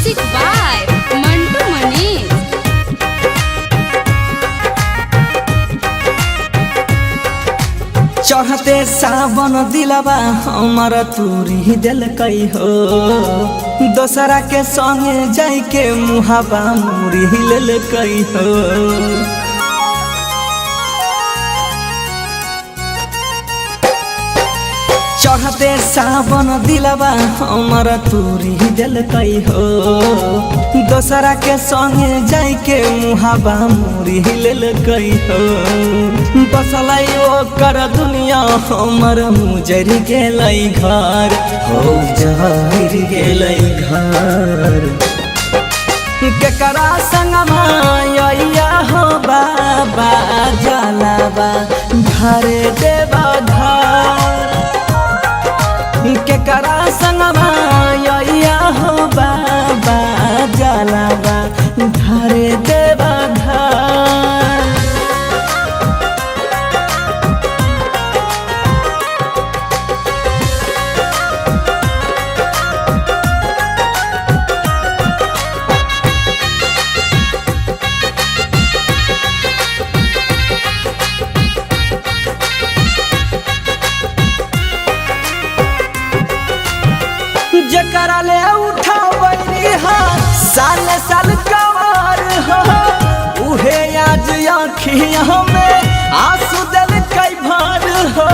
Music by Mantu Manish. चढ़ते सावन दिलवा हमर तूरी दिल कई हो दोसरा के संगे जाई के मुहाबा मुरी लेल कई हो। चढ़ते सावन दिलवा हमर तूरी दिल कई हो दोसरा के संगे जाई के मुहाबा मुरी लेल कई हो। बसलाई ओकर दुनिया हमर मुजर गेलै घर हो जहर गेलै घर। केकरा संगमा या हो बाबा जलावा घरे देवा घर। केकरा संगमा या हो बाबा जलावा घरे देवा घर। जकरा ले उठावनी हा साल साल कवार हो उहे आज आँखियों में आंसू दिल कई भार हो।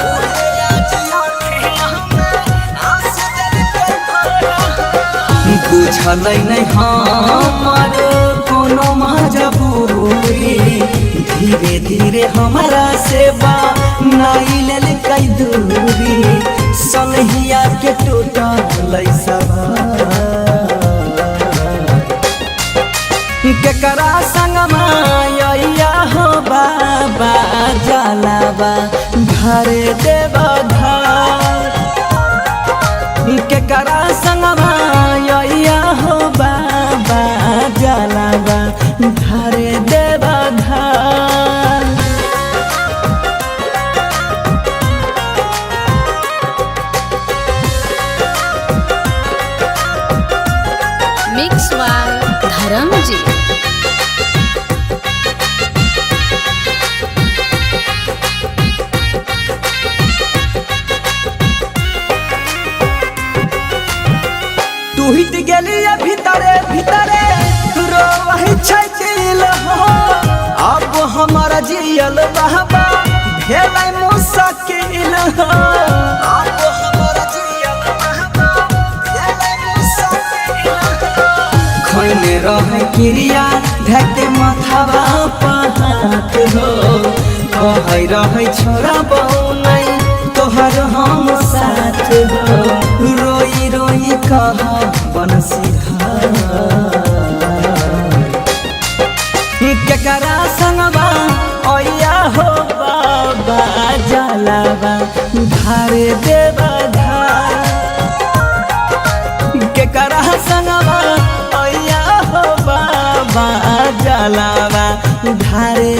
उहे आज आँखियों में आंसू दिल कई भार हो। बुझल नहीं हमर कोनो मजबूरी धीरे धीरे हमारा सेवा नहीं लेल कई दूरी सनहिया के टूटल केकरा संगमा या हो बाबा जलावा घरे देवा घर। केकरा संगमा या हो बाबा जलावा घरे देवा घर। Mix by Dharamji. टूट गेलिए भीतरे भीतरे रोवहि छै दिल हो। अब हमर जियल बाबा भेलै मुश्किल हो। अब हमर जियल बाबा भेलै मुश्किल हो। खोने रह क्रिया धके माथावा पहात हो कहै रह छोरा बहु नहीं तोहर हम साथ हो। रोई रोई कहा बनसीधार केकरा संगवा या हो बाबा जलावा घरे देवा घर। केकरा संगवा या हो बाबा जलावा घरे